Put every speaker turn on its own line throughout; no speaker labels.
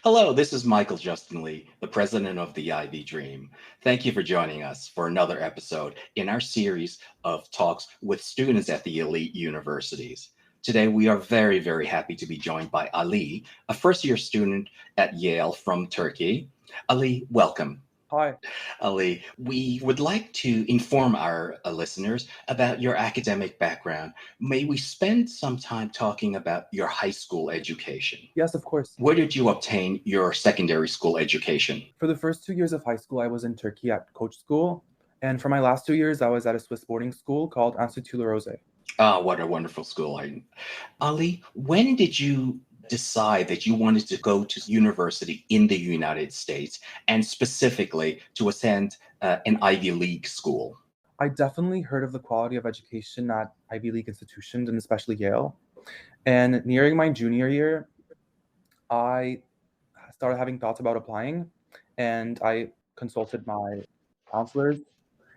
Hello, this is Michael Justin Lee, the president of the Ivy Dream. Thank you for joining us for another episode in our series of talks with students at the elite universities. Today, we are very, very happy to be joined by Ali, a first year student at Yale from Turkey. Ali, welcome.
Hi.
Ali, we would like to inform our listeners about your academic background. May we spend some time talking about your high school education?
Yes, of course.
Where did you obtain your secondary school education?
For the first 2 years of high school, I was in Turkey at coach school. And for my last 2 years, I was at a Swiss boarding school called Institut Rosey.
Ah, what a wonderful school. Ali, when did you decide that you wanted to go to university in the United States and specifically to attend an Ivy League school?
I definitely heard of the quality of education at Ivy League institutions, and especially Yale. And nearing my junior year, I started having thoughts about applying, and I consulted my counselors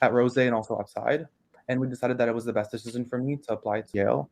at Rosey and also outside. And we decided that it was the best decision for me to apply to Yale.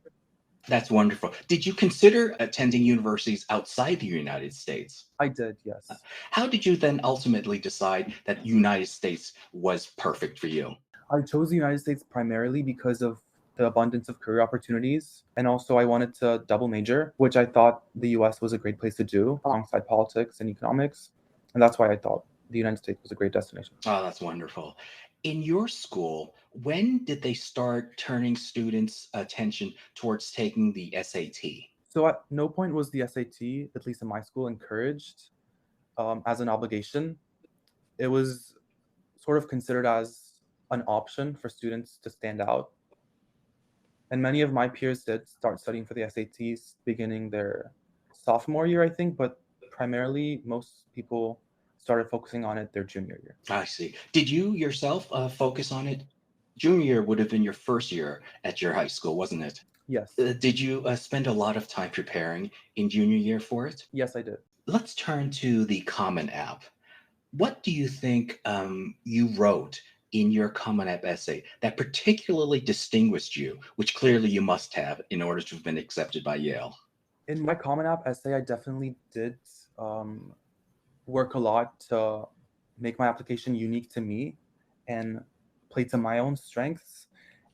That's wonderful. Did you consider attending universities outside the United States?
I did, yes.
How did you then ultimately decide that United States was perfect for you?
I chose the United States primarily because of the abundance of career opportunities. And also, I wanted to double major, which I thought the US was a great place to do alongside politics and economics. And that's why I thought the United States was a great destination.
Oh, that's wonderful. In your school, when did they start turning students' attention towards taking the SAT?
So, at no point was the SAT, at least in my school, encouraged as an obligation. It was sort of considered as an option for students to stand out. And many of my peers did start studying for the SATs beginning their sophomore year, I think, but primarily most people started focusing on it their junior year.
I see. Did you yourself focus on it? Junior year would have been your first year at your high school, wasn't it?
Yes.
Did you spend a lot of time preparing in junior year for it?
Yes, I did.
Let's turn to the Common App. What do you think you wrote in your Common App essay that particularly distinguished you, which clearly you must have in order to have been accepted by Yale?
In my Common App essay, I definitely did work a lot to make my application unique to me and play to my own strengths.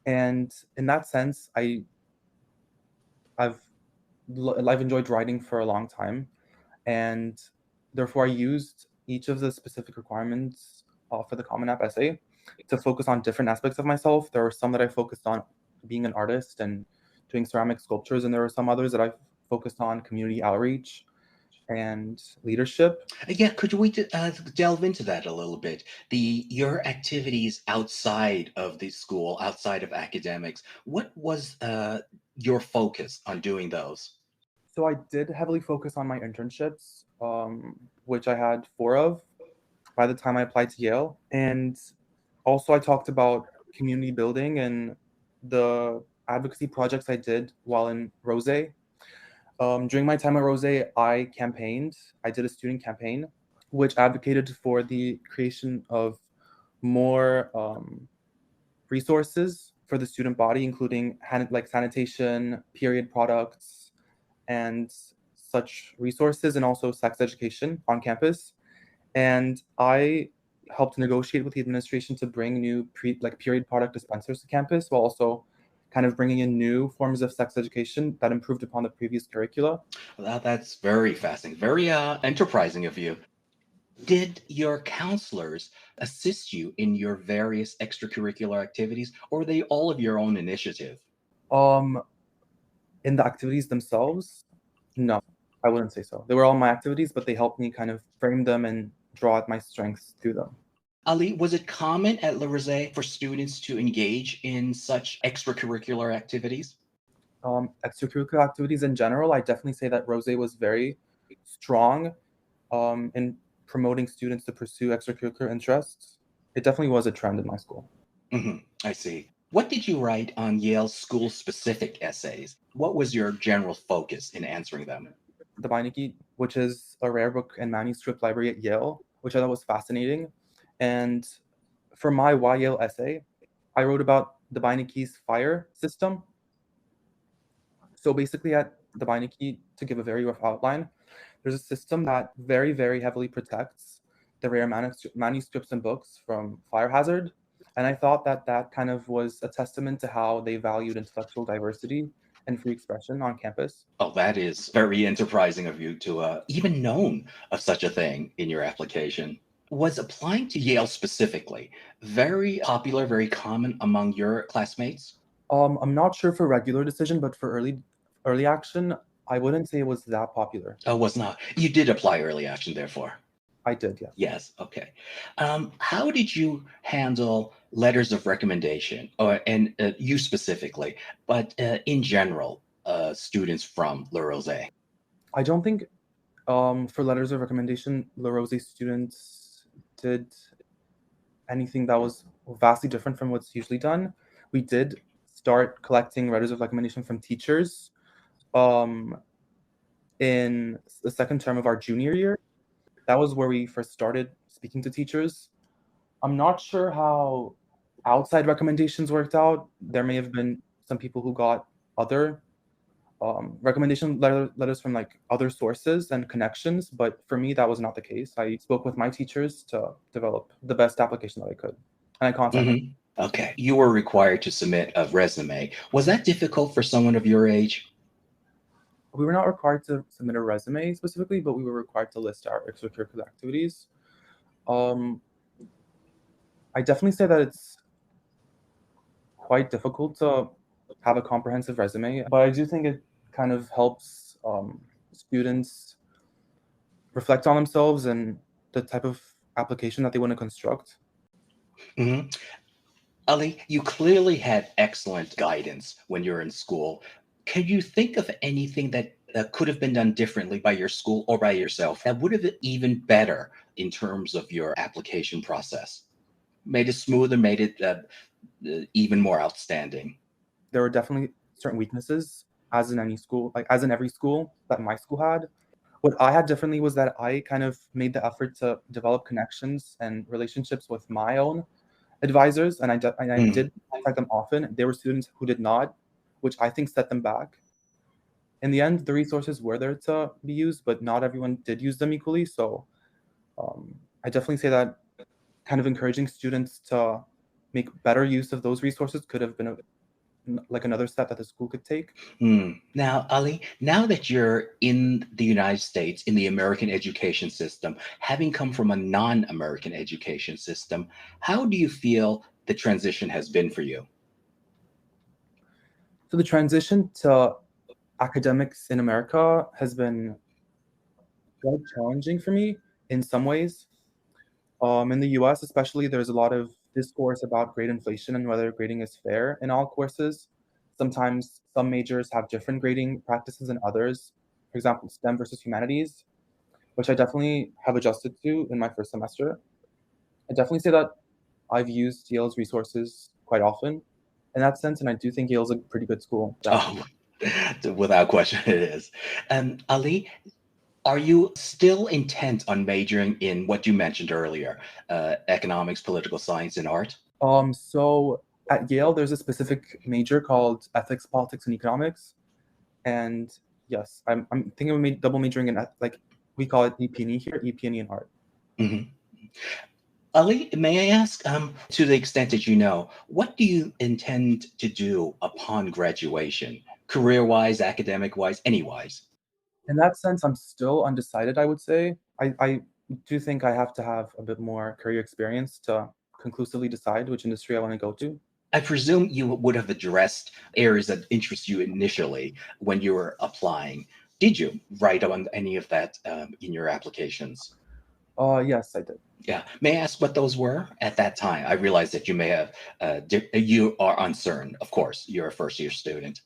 And in that sense, I've I've enjoyed writing for a long time, and therefore I used each of the specific requirements for the Common App essay to focus on different aspects of myself. There were some that I focused on being an artist and doing ceramic sculptures, and there were some others that I focused on community outreach and leadership.
Yeah, could we delve into that a little bit? Your activities outside of the school, outside of academics. What was your focus on doing those?
So I did heavily focus on my internships, which I had four of by the time I applied to Yale. And also I talked about community building and the advocacy projects I did while in Rosey. During my time at Rosey, I campaigned. I did a student campaign, which advocated for the creation of more resources for the student body, including like sanitation, period products, and such resources, and also sex education on campus. And I helped negotiate with the administration to bring new period product dispensers to campus, while also kind of bringing in new forms of sex education that improved upon the previous curricula.
That's very fascinating, very enterprising of you. Did your counselors assist you in your various extracurricular activities, or are they all of your own initiative?
Um, in the activities themselves, no, I wouldn't say so. They were all my activities, but they helped me kind of frame them and draw out my strengths through them.
Ali, was it common at Le Rosey for students to engage in such extracurricular activities?
Extracurricular activities in general, I definitely say that Rosey was very strong in promoting students to pursue extracurricular interests. It definitely was a trend in my school.
I see. What did you write on Yale's school-specific essays? What was your general focus in answering them?
The Beinecke, which is a rare book and manuscript library at Yale, which I thought was fascinating. And for my Why Yale essay, I wrote about the Beinecke's fire system. So basically at the Beinecke, to give a very rough outline, There's a system that very, very heavily protects the rare manuscripts and books from fire hazard. And I thought that that kind of was a testament to how they valued intellectual diversity and free expression on campus.
Oh, that is very enterprising of you to even known of such a thing in your application. Was applying to Yale specifically very popular, very common among your classmates?
I'm not sure for regular decision, but for early action, I wouldn't say it was that popular.
Oh, was not. You did apply early action, therefore.
I did, yes.
Yes. Okay. How did you handle letters of recommendation, or and you specifically, but in general, students from Le Rosey?
I don't think for letters of recommendation, La Rosey students did anything that was vastly different from what's usually done. We did start collecting letters of recommendation from teachers um, in the second term of our junior year. That was where we first started speaking to teachers. I'm not sure how outside recommendations worked out. There may have been some people who got other letters from like other sources and connections, but for me, that was not the case. I spoke with my teachers to develop the best application that I could, and I contacted them.
Mhm. Okay. You were required to submit a resume. Was that difficult for someone of your age?
We were not required to submit a resume specifically, but we were required to list our extracurricular activities. Um, I definitely say that it's quite difficult to have a comprehensive resume, but I do think it kind of helps students reflect on themselves and the type of application that they want to construct.
Mhm. Ali, you clearly had excellent guidance when you were in school. Can you think of anything that could have been done differently by your school or by yourself that would have been even better in terms of your application process? Made it smoother, made it even more outstanding.
There were definitely certain weaknesses, as in any school, like as in every school that my school had. What I had differently was that I kind of made the effort to develop connections and relationships with my own advisors, and I
Mm.
did contact them often. There were students who did not, which I think set them back. In the end, the resources were there to be used, but not everyone did use them equally. So I definitely say that kind of encouraging students to make better use of those resources could have been like another step that the school could take.
Now, Ali, now that you're in the United States, in the American education system, having come from a non American education system, how do you feel the transition has been for you?
So the transition to academics in America has been quite challenging for me in some ways. In the US, especially, there's a lot of discourse about grade inflation and whether grading is fair in all courses. Sometimes some majors have different grading practices than others. For example, STEM versus humanities, which I definitely have adjusted to in my first semester. I definitely say that I've used Yale's resources quite often in that sense, and I do think Yale's a pretty good school to
Oh,
actually.
without question, it is. Ali, are you still intent on majoring in what you mentioned earlier, economics, political science, and art?
So at Yale, there's a specific major called ethics, politics, and economics. And yes, I'm thinking of double majoring in like we call it EP&E here, EP&E and art.
Mhm. Ali, may I ask, to the extent that you know, what do you intend to do upon graduation, career-wise, academic-wise, any-wise?
In that sense, I'm still undecided, I would say. I do think I have to have a bit more career experience to conclusively decide which industry I want to go to.
I presume you would have addressed areas that interest you initially when you were applying. Did you write on any of that in your applications?
Yes, I did.
Yeah. May I ask what those were at that time? I realize that you may have, you are uncertain. Of course, you're a first year student.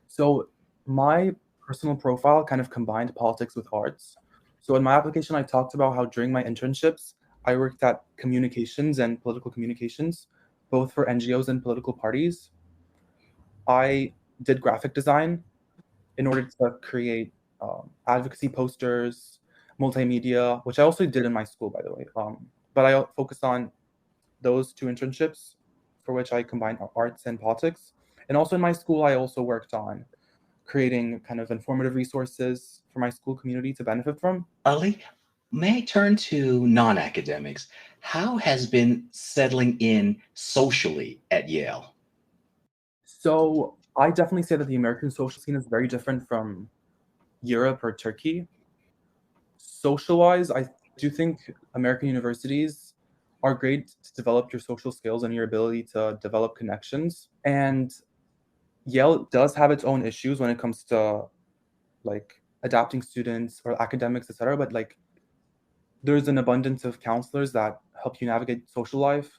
So my personal profile kind of combined politics with arts. So in my application, I talked about how during my internships, I worked at communications and political communications, both for NGOs and political parties. I did graphic design in order to create advocacy posters, multimedia, which I also did in my school, by the way. But I focused on those two internships for which I combined arts and politics. And also in my school, I also worked on creating kind of informative resources for my school community to benefit from.
Ali, may I turn to non-academics? How has been settling in socially at Yale?
So I definitely say that the American social scene is very different from Europe or Turkey. Social-wise, I do think American universities are great to develop your social skills and your ability to develop connections. And Yale does have its own issues when it comes to like adapting students or academics, etc. But like there's an abundance of counselors that help you navigate social life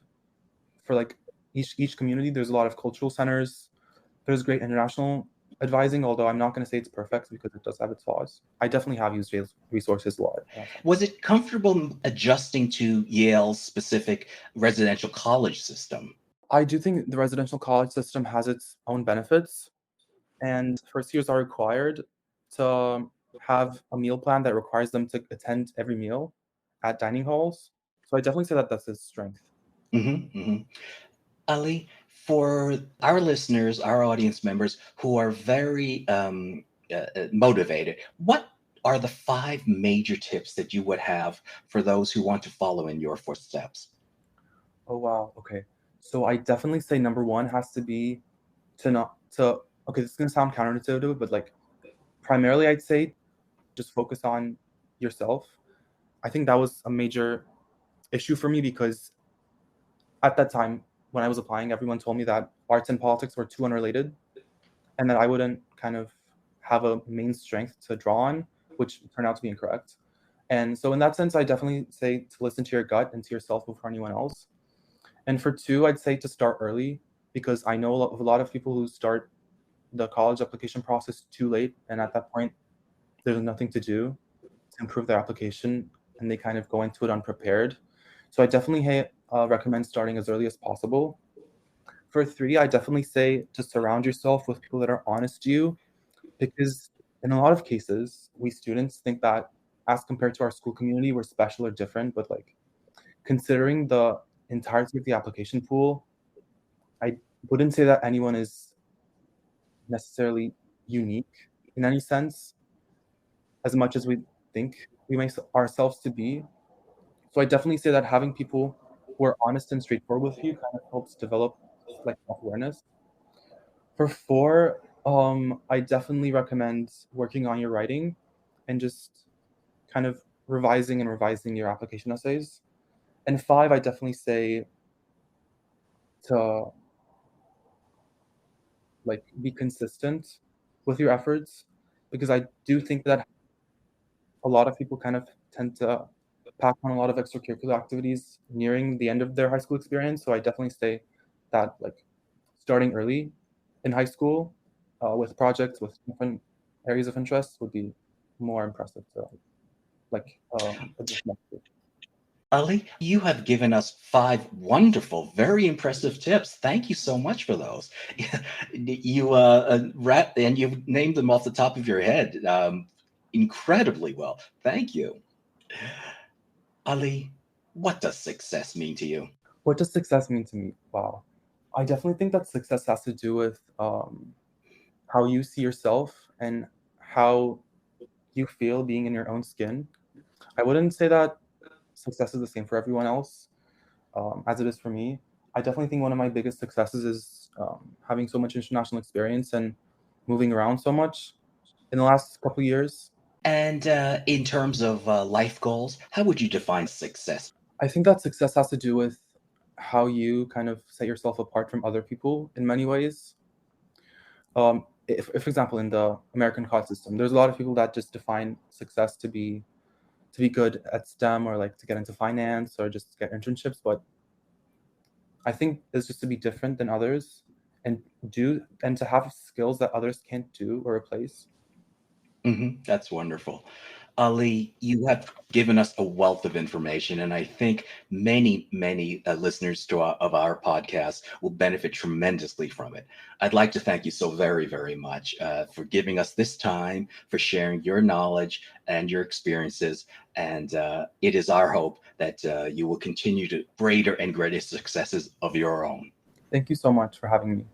for like each community. There's a lot of cultural centers. There's great international advising, although I'm not going to say it's perfect because it does have its flaws. I definitely have used Yale's resources a lot.
Was it comfortable adjusting to Yale's specific residential college system?
I do think the residential college system has its own benefits, and first years are required to have a meal plan that requires them to attend every meal at dining halls. So I definitely say that that's its strength.
Ali, for our listeners, our audience members who are very motivated, what are the five major tips that you would have for those who want to follow in your footsteps?
Oh wow. Okay. So I definitely say number one has to be to not to okay, this is gonna sound counterintuitive, but like primarily I'd say just focus on yourself. I think that was a major issue for me because at that time when I was applying, everyone told me that arts and politics were too unrelated and that I wouldn't kind of have a main strength to draw on, which turned out to be incorrect. And so in that sense, I definitely say to listen to your gut and to yourself before anyone else. And for two, I'd say to start early because I know of a lot of people who start the college application process too late. And at that point, there's nothing to do to improve their application and they kind of go into it unprepared. So I definitely recommend starting as early as possible. For three, I definitely say to surround yourself with people that are honest to you because in a lot of cases, we students think that as compared to our school community, we're special or different. But like considering the entirety of the application pool, I wouldn't say that anyone is necessarily unique in any sense as much as we think we make ourselves to be. So I definitely say that having people who are honest and straightforward with you kind of helps develop like self-awareness. For four, I definitely recommend working on your writing and just kind of revising your application essays. And five, I definitely say to like be consistent with your efforts because I do think that a lot of people kind of tend to pack on a lot of extracurricular activities nearing the end of their high school experience. So I definitely say that like starting early in high school with projects with different areas of interest would be more impressive to like additional.
Ali, you have given us five wonderful, very impressive tips. Thank you so much for those. You and you've named them off the top of your head incredibly well. Thank you. Ali, what does success mean to you?
What does success mean to me? Wow. I definitely think that success has to do with how you see yourself and how you feel being in your own skin. I wouldn't say that success is the same for everyone else as it is for me. I definitely think one of my biggest successes is having so much international experience and moving around so much in the last couple of years.
And in terms of life goals, how would you define success?
I think that success has to do with how you kind of set yourself apart from other people in many ways. If, for example, in the American college system, there's a lot of people that just define success to be good at STEM or like to get into finance or just get internships. But I think it's just to be different than others and to have skills that others can't do or replace.
That's wonderful. Ali, you have given us a wealth of information, and I think many listeners of our podcast will benefit tremendously from it. I'd like to thank you so very much for giving us this time, for sharing your knowledge and your experiences. And it is our hope that you will continue to greater and greater successes of your own.
Thank you so much for having me.